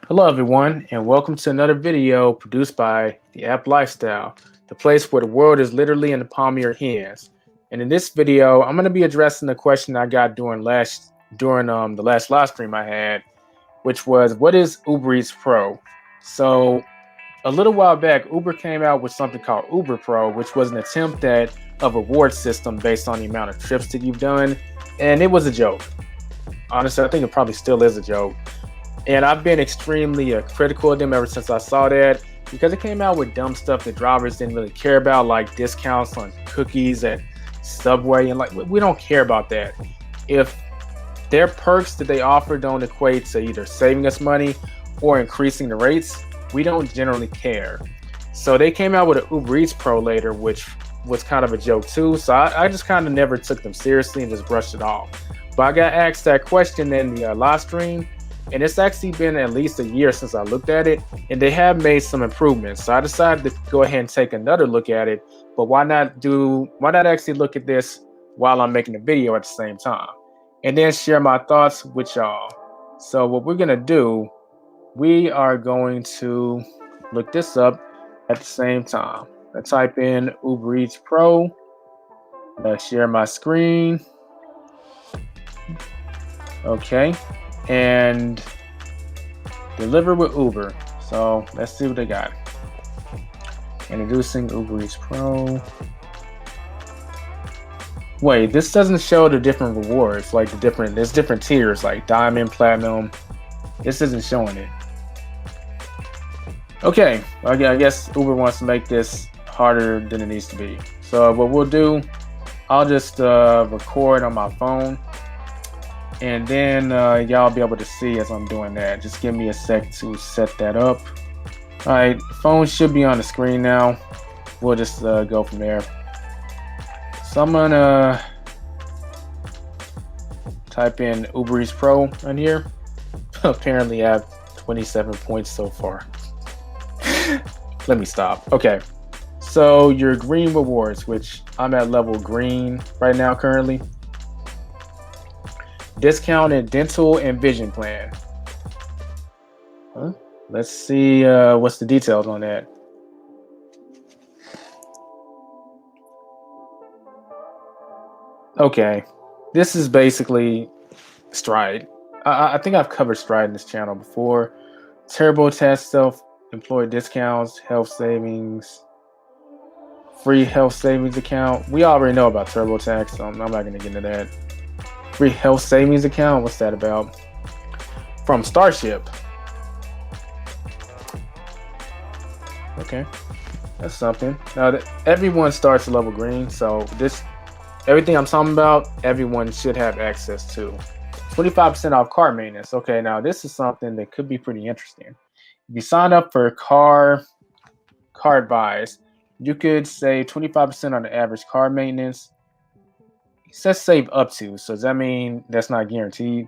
Hello, everyone, and welcome to another video produced by the App Lifestyle, the place where the world is literally in the palm of your hands. And in this video, I'm going to be addressing the question I got during the last live stream I had, which was, what is Uber Eats Pro? So a little while back, Uber came out with something called Uber Pro, which was an attempt at a reward system based on the amount of trips that you've done, and it was a joke. Honestly, I think it probably still is a joke. And I've been extremely critical of them ever since I saw that because it came out with dumb stuff that drivers didn't really care about, like discounts on cookies at Subway. And like, we don't care about that. If their perks that they offer don't equate to either saving us money or increasing the rates, we don't generally care. So they came out with an Uber Eats Pro later, which was kind of a joke too. So I just kind of never took them seriously and just brushed it off. But I got asked that question in the live stream, and it's actually been at least a year since I looked at it, and they have made some improvements. So I decided to go ahead and take another look at it. But why not actually look at this while I'm making a video at the same time, and then share my thoughts with y'all. So what we're gonna do, we are going to look this up at the same time. I type in Uber Eats Pro, share my screen. Okay, and deliver with Uber. So let's see what they got. Introducing Uber Eats Pro. Wait, this doesn't show the different rewards, like there's different tiers, like diamond, platinum. This isn't showing it. Okay, I guess Uber wants to make this harder than it needs to be. So what we'll do, I'll just record on my phone, and then y'all be able to see as I'm doing that. Just give me a sec to set that up. All right, the phone should be on the screen now. We'll just go from there. So I'm gonna type in Uber Eats Pro in here. Apparently I have 27 points so far. Let me stop. Okay, so your green rewards, which I'm at level green right now currently. Discounted dental and vision plan. Let's see what's the details on that. Okay, this is basically Stride. I think I've covered Stride in this channel before. TurboTax self-employed discounts, health savings, free health savings account. We already know about TurboTax, so I'm not going to get into that. Free health savings account, what's that about? From Starship. Okay, that's something. Now everyone starts at level green, so everything I'm talking about, everyone should have access to. 25% off car maintenance. Okay, now this is something that could be pretty interesting. If you sign up for car buys, you could save 25% on the average car maintenance. It says save up to, so does that mean that's not guaranteed?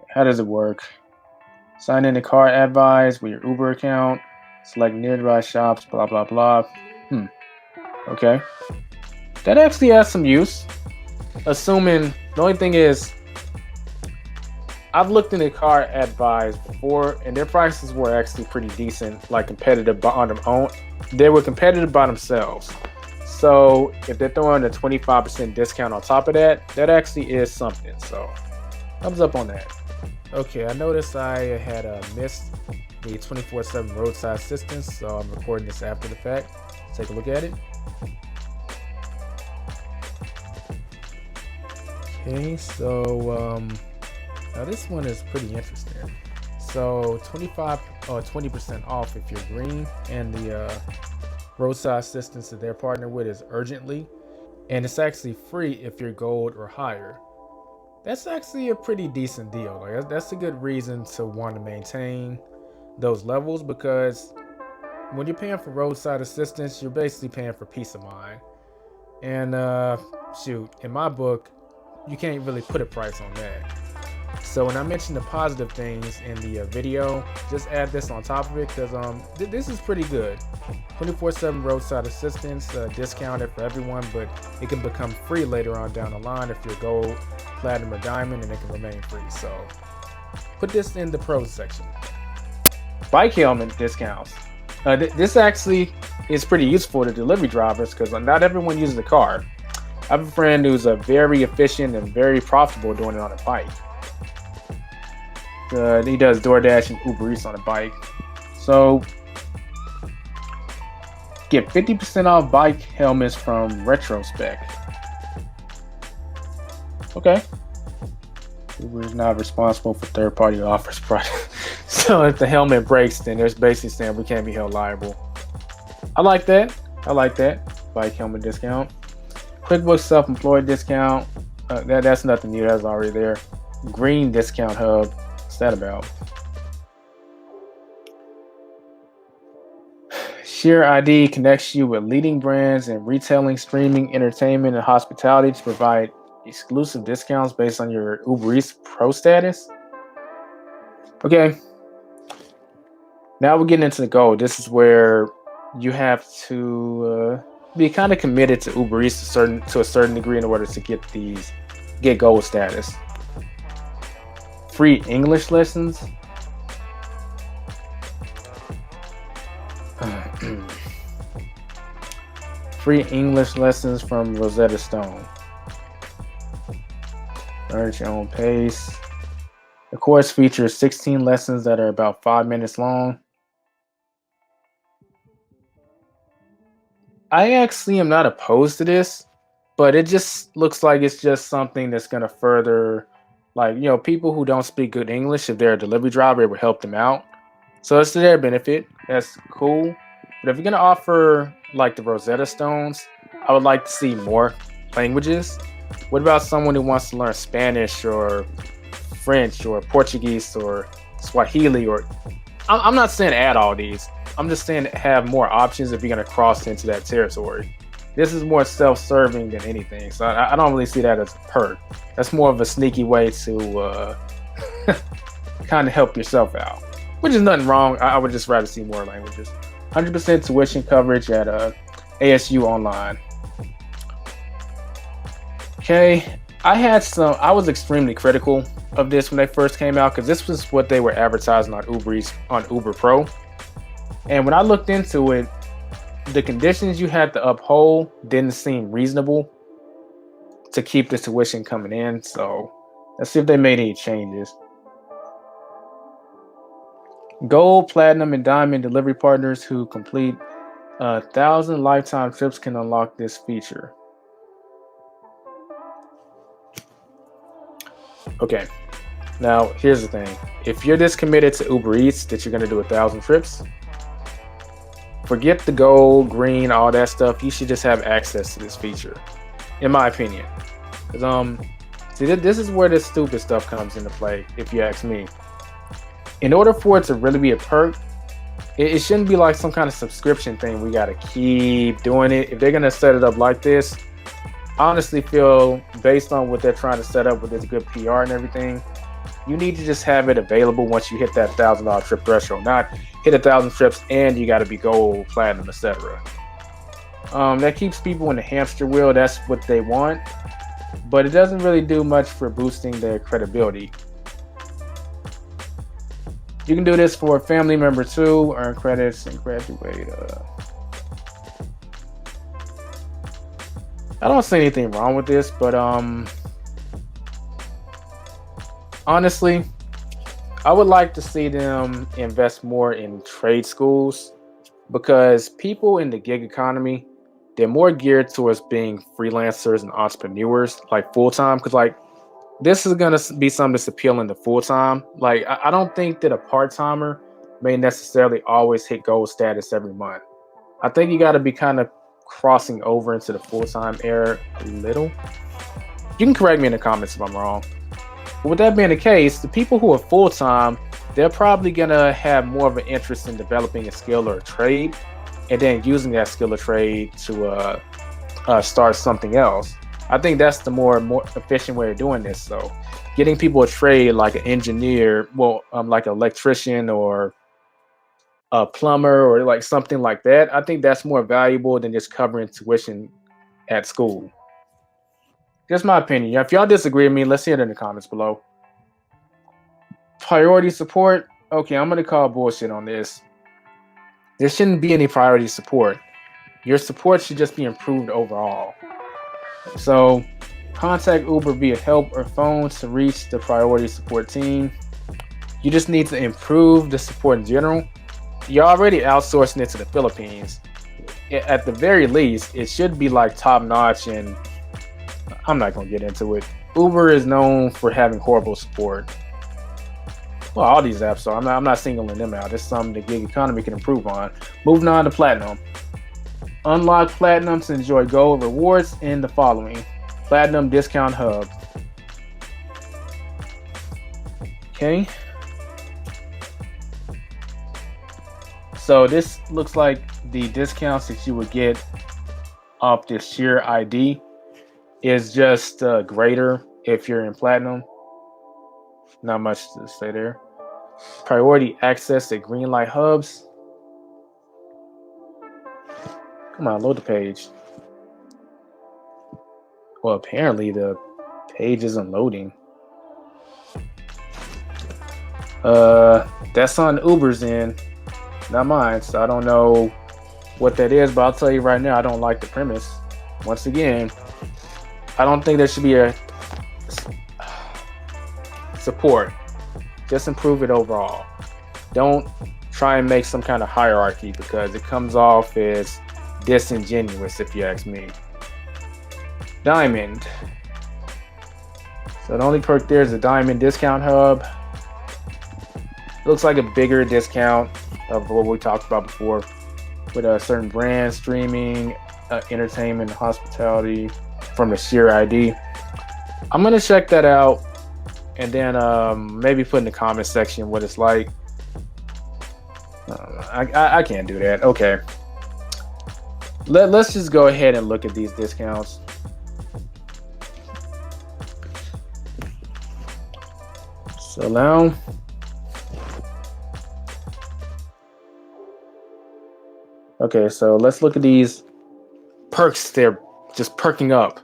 How does it work? Sign in to car advice with your Uber account, select nearby shops, blah blah blah. Okay, that actually has some use. Assuming the only thing is, I've looked into car advice before, and their prices were actually pretty decent, like competitive on their own. They were competitive by themselves. So if they're throwing a 25% discount on top of that, that actually is something. So thumbs up on that. Okay, I noticed I had missed the 24/7 Roadside Assistance, so I'm recording this after the fact. Let's take a look at it. Okay, so now this one is pretty interesting. So 25 or 20% off if you're green, and the Roadside Assistance that they're partnered with is urgently, and it's actually free if you're gold or higher. That's actually a pretty decent deal. Like that's a good reason to want to maintain those levels, because when you're paying for Roadside Assistance, you're basically paying for peace of mind. And shoot, in my book, you can't really put a price on that. So when I mention the positive things in the video, just add this on top of it, because this is pretty good. 24/7 Roadside Assistance, discounted for everyone, but it can become free later on down the line if you're gold, platinum, or diamond, and it can remain free. So put this in the pros section. Bike helmet discounts. This actually is pretty useful to delivery drivers because not everyone uses a car. I have a friend who's very efficient and very profitable doing it on a bike. He does DoorDash and Uber Eats on a bike. So get 50% off bike helmets from Retrospect. Okay. Uber is not responsible for third-party offers product. So if the helmet breaks, then there's basically saying we can't be held liable. I like that. Bike helmet discount. QuickBooks self-employed discount. That's nothing new. That's already there. Green discount hub. What's that about? Share ID connects you with leading brands in retailing, streaming, entertainment, and hospitality to provide exclusive discounts based on your Uber Eats Pro status. Okay. Now we're getting into the goal. This is where you have to be kind of committed to Uber Eats to a certain degree in order to get gold status. Free English lessons. Free English lessons from Rosetta Stone. Learn at your own pace. The course features 16 lessons that are about 5 minutes long. I actually am not opposed to this, but it just looks like it's just something that's going to further, people who don't speak good English, if they're a delivery driver, it would help them out. So it's to their benefit. That's cool. But if you're going to offer like the Rosetta Stones, I would like to see more languages. What about someone who wants to learn Spanish or French or Portuguese or Swahili? I'm not saying add all these. I'm just saying have more options if you're going to cross into that territory. This is more self-serving than anything. So I don't really see that as a perk. That's more of a sneaky way to kind of help yourself out, which is nothing wrong. I would just rather see more languages. 100% tuition coverage at ASU Online. Okay, I was extremely critical of this when they first came out because this was what they were advertising on Uber Eats, on Uber Pro. And when I looked into it, the conditions you had to uphold didn't seem reasonable to keep the tuition coming in. So let's see if they made any changes. Gold, platinum, and diamond delivery partners who complete 1,000 lifetime trips can unlock this feature. Okay, now here's the thing. If you're this committed to Uber Eats that you're going to do 1,000 trips, forget the gold, green, all that stuff. You should just have access to this feature, in my opinion. Because see, this is where this stupid stuff comes into play, if you ask me. In order for it to really be a perk, it shouldn't be like some kind of subscription thing. We got to keep doing it. If they're going to set it up like this, I honestly feel, based on what they're trying to set up with this good PR and everything, you need to just have it available once you hit that $1,000 trip threshold. Not hit 1,000 trips and you got to be gold, platinum, etc. That keeps people in the hamster wheel. That's what they want, but it doesn't really do much for boosting their credibility. You can do this for a family member too, earn credits and graduate. I don't see anything wrong with this, but honestly, I would like to see them invest more in trade schools, because people in the gig economy, they're more geared towards being freelancers and entrepreneurs, like full-time, because this is going to be something that's appealing to full-time. I don't think that a part-timer may necessarily always hit gold status every month. I think you got to be kind of crossing over into the full-time era a little. You can correct me in the comments if I'm wrong. But with that being the case, the people who are full-time, they're probably going to have more of an interest in developing a skill or a trade, and then using that skill or trade to start something else. I think that's the more efficient way of doing this. So getting people a trade like an engineer, like an electrician or a plumber or like something like that, I think that's more valuable than just covering tuition at school. Just my opinion. If y'all disagree with me, let's hear it in the comments below. Priority support. Okay, I'm gonna call bullshit on this. There shouldn't be any priority support. Your support should just be improved overall. So contact Uber via help or phone to reach the priority support team. You just need to improve the support in general. You're already outsourcing it to the Philippines. At the very least, it should be like top notch, and I'm not gonna get into it. Uber is known for having horrible support. Well, all these apps are. I'm not singling them out. It's something the gig economy can improve on. Moving on to Platinum. Unlock Platinum to enjoy gold rewards in the following. Platinum Discount Hub. Okay. So this looks like the discounts that you would get off this sheer ID is just greater if you're in Platinum. Not much to say there. Priority access at green light hubs. Come on, load the page. Well, apparently the page isn't loading. That's on Uber's end, not mine. So I don't know what that is, but I'll tell you right now, I don't like the premise. Once again, I don't think there should be a support. Just improve it overall. Don't try and make some kind of hierarchy because it comes off as disingenuous, if you ask me. Diamond. So the only perk there is a Diamond Discount Hub. Looks like a bigger discount of what we talked about before with a certain brand, streaming, entertainment, hospitality from the sheer ID. I'm gonna check that out and then maybe put in the comment section what it's like. I can't do that. Okay. Let's just go ahead and look at these discounts. So now, okay, so let's look at these perks. They're just perking up.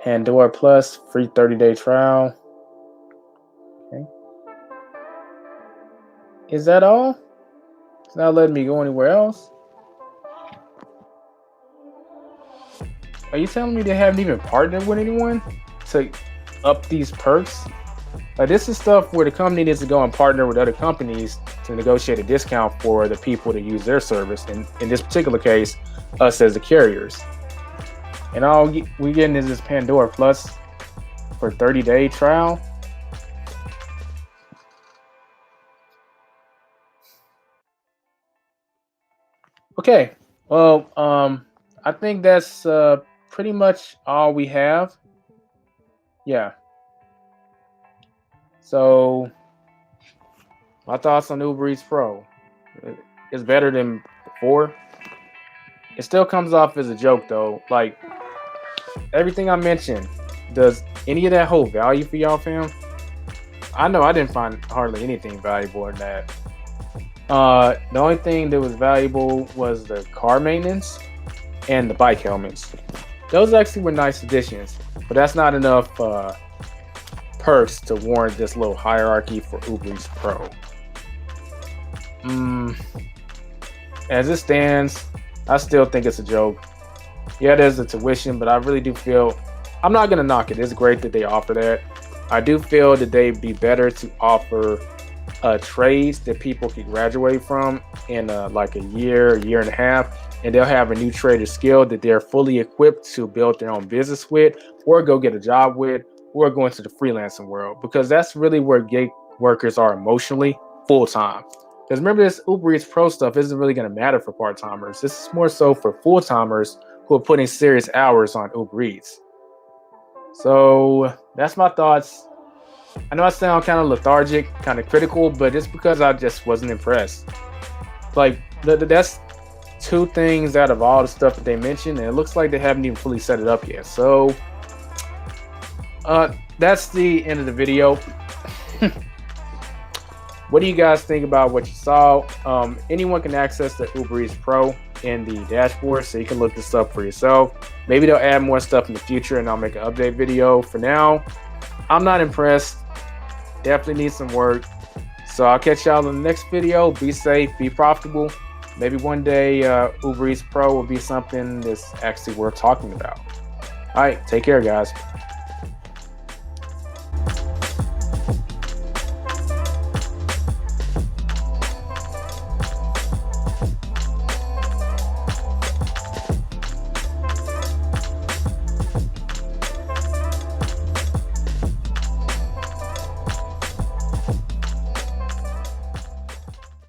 Pandora Plus, free 30-day trial. Okay. Is that all? It's not letting me go anywhere else. Are you telling me they haven't even partnered with anyone to up these perks? Like, this is stuff where the company needs to go and partner with other companies to negotiate a discount for the people to use their service. And in this particular case, us as the carriers. And all we getting is this Pandora Plus for 30-day trial. Okay, well, I think that's pretty much all we have. Yeah. So my thoughts on Uber Eats Pro. It's better than before. It still comes off as a joke though. Like everything I mentioned, does any of that hold value for y'all, fam? I know I didn't find hardly anything valuable in that. The only thing that was valuable was the car maintenance and the bike helmets. Those actually were nice additions, but that's not enough perks to warrant this little hierarchy for Uber Eats Pro. As it stands, I still think it's a joke. Yeah, there's a tuition, but I really do feel, I'm not going to knock it. It's great that they offer that. I do feel that they'd be better to offer trades that people can graduate from in like a year and a half, and they'll have a new trade or skill that they're fully equipped to build their own business with, or go get a job with, or go into the freelancing world, because that's really where gig workers are emotionally full-time. Because remember, this Uber Eats Pro stuff isn't really going to matter for part-timers. This is more so for full-timers who are putting serious hours on Uber Eats. So that's my thoughts. I know I sound kind of lethargic, kind of critical, but it's because I just wasn't impressed. Like, that's two things out of all the stuff that they mentioned, and it looks like they haven't even fully set it up yet. So that's the end of the video. What do you guys think about what you saw? Anyone can access the Uber Eats Pro in the dashboard, so you can look this up for yourself. Maybe they'll add more stuff in the future and I'll make an update video. For now, I'm not impressed. Definitely needs some work. So I'll catch y'all in the next video. Be safe, be profitable. Maybe one day Uber Eats Pro will be something that's actually worth talking about. All right, take care, guys.